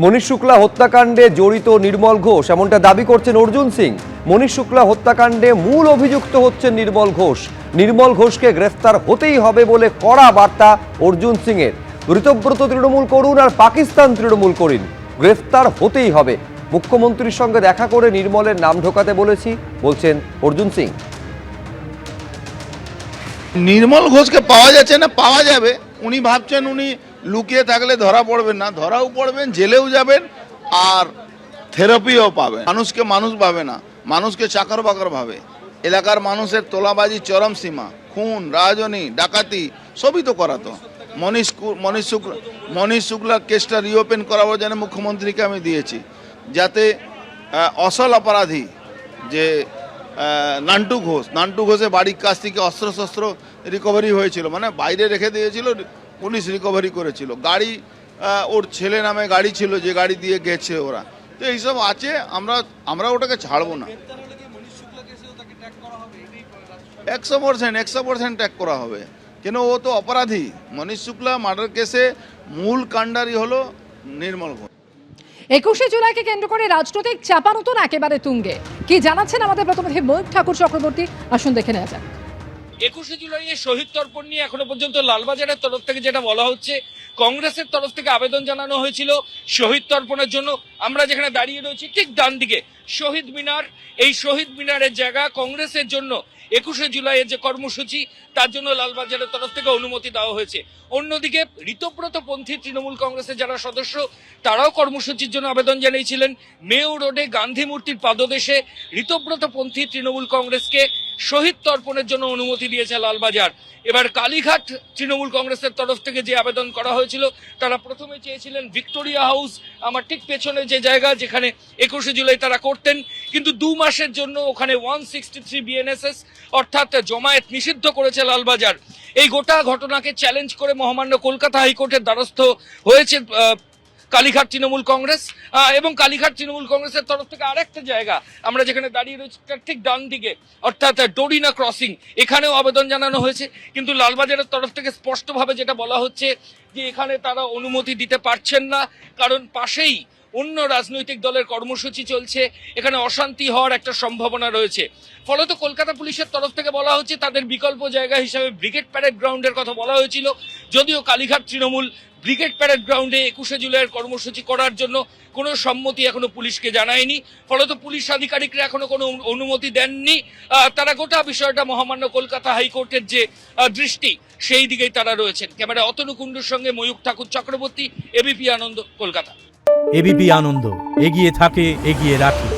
মনীশ শুক্লা হত্যাকাণ্ডে জড়িত নির্মল ঘোষ এমনটা দাবি করছেন অর্জুন সিং। মনীশ শুক্লা হত্যাকাণ্ডে মূল অভিযুক্ত হচ্ছেন নির্মল ঘোষ। নির্মল ঘোষকে গ্রেফতার হতেই হবে বলে কড়া বার্তা অর্জুন সিং এর। ঋতব্রত তৃণমূল করুন আর পাকিস্তান তৃণমূল করুন, গ্রেফতার হতেই হবে। মুখ্যমন্ত্রীর সঙ্গে দেখা করে নির্মলের নাম ঢোকাতে বলেছি বলছেন অর্জুন সিং। নির্মল ঘোষকে পাওয়া যাচ্ছে না, পাওয়া যাবে। উনি ভাবছেন উনি লুকিয়ে থাকলে ধরা পড়বেন না, ধরাও পড়বেন, জেলেও যাবেন, আর থেরাপিও পাবেন। মানুষকে মানুষ ভাবে না, মানুষকে চাকর বাকর ভাবে। এলাকার মানুষের তোলাবাজি চরম সীমা, খুন, রাজনী, ডাকাতি সবই তো করাতো। মনীশ শুক্লার কেসটা রিওপেন করাবার জন্য মুখ্যমন্ত্রীকে আমি দিয়েছি, যাতে অসল অপরাধী যে নান্টু ঘোষের বাড়ির কাছ থেকে অস্ত্রশস্ত্র রিকভারি হয়েছিল, মানে বাইরে রেখে দিয়েছিল, পুলিশ রিকভারি করেছিল। গাড়ি ওর ছেলে নামে গাড়ি ছিল, যে গাড়ি দিয়ে গেছে ওরা, তো এইসব আছে। আমরা ওটাকে ছাড়বো না। 100% ট্যাগ করা হবে, কেন ও তো অপরাধী। মনীশ শুক্লা মার্ডার কেসে মূল কাণ্ডারি হলো নির্মল ঘোষ। 21শে জুলাইকে কেন্দ্র করে রাজনৈতিক চাপানুতন একেবারে তুঙ্গে। কি জানাচ্ছেন আমাদের প্রতিনিধি ময়ূক ঠাকুর চক্রবর্তী, আসুন দেখে নেওয়া যাক। 21শে জুলাইয়ের শহীদ তর্পণ নিয়ে এখনো পর্যন্ত লালবাজারের তরফ থেকে যেটা বলা হচ্ছে, কংগ্রেসের তরফ থেকে আবেদন জানানো হয়েছিল শহীদ তর্পণের জন্য। আমরা যেখানে দাঁড়িয়ে রয়েছি ঠিক ডান দিকে শহীদ মিনার, এই শহীদ মিনারের জায়গা কংগ্রেসের জন্য 21শে জুলাইয়ের যে কর্মসূচি তার জন্য লালবাজারের তরফ থেকে অনুমতি দেওয়া হয়েছে। অন্যদিকে ঋতব্রত পন্থী তৃণমূল কংগ্রেসের যারা সদস্য তারাও কর্মসূচির জন্য আবেদন জানিয়েছিলেন। মেয়ো রোডে গান্ধী মূর্তির পাদদেশে ঋতব্রত পন্থী তৃণমূল কংগ্রেসকে শহীদ তর্পণের জন্য অনুমতি দিয়েছে লালবাজার। এবার কালীঘাট তৃণমূল কংগ্রেসের তরফ থেকে যে আবেদন করা হয়েছিল, তারা প্রথমে চেয়েছিলেন ভিক্টোরিয়া হাউস, আমার ঠিক পেছনে যে জায়গা যেখানে 21শে জুলাই তারা করতেন, কিন্তু 2 মাসের জন্য ওখানে 163 বিএনএসএস অর্থাৎ জমায়েত নিষিদ্ধ করেছে লালবাজার। এই গোটা ঘটনাকে চ্যালেঞ্জ করে মহামান্য কলকাতা হাইকোর্টের দ্বারস্থ হয়েছে কালীঘাট তৃণমূল কংগ্রেস। এবং কালীঘাট তৃণমূল কংগ্রেসের তরফ থেকে আরেকটা জায়গা আমরা যেখানে দাঁড়িয়ে রয়েছি তার ঠিক ডান দিকে অর্থাৎ ডোরিনা ক্রসিং, এখানেও আবেদন জানানো হয়েছে। কিন্তু লালবাজারের তরফ থেকে স্পষ্টভাবে যেটা বলা হচ্ছে যে এখানে তারা অনুমতি দিতে পারছেন না, কারণ পাশেই অন্য রাজনৈতিক দলের কর্মসূচি চলছে, এখানে অশান্তি হওয়ার একটা সম্ভাবনা রয়েছে। ফলত কলকাতা পুলিশের তরফ থেকে বলা হচ্ছে তাদের বিকল্প জায়গা হিসাবে ব্রিগেড প্যারেড গ্রাউন্ডের কথা বলা হয়েছিল, যদিও কালীঘাট তৃণমূল ব্রিগেড প্যারেড গ্রাউন্ডে 21শে জুলাইয়ের কর্মসূচি করার জন্য কোনো সম্মতি এখনো পুলিশকে জানায়নি। ফলত পুলিশ আধিকারিকরা এখনো কোনো অনুমতি দেননি। তারা গোটা বিষয়টা মহামান্য কলকাতা হাইকোর্টের যে দৃষ্টি সেই দিকেই তারা রয়েছেন। ক্যামেরা অতনু কুণ্ডুর সঙ্গে ময়ূক ঠাকুর চক্রবর্তী, এবিপি আনন্দ, কলকাতা। এবিপি আনন্দ, এগিয়ে থাকে, এগিয়ে রাখে।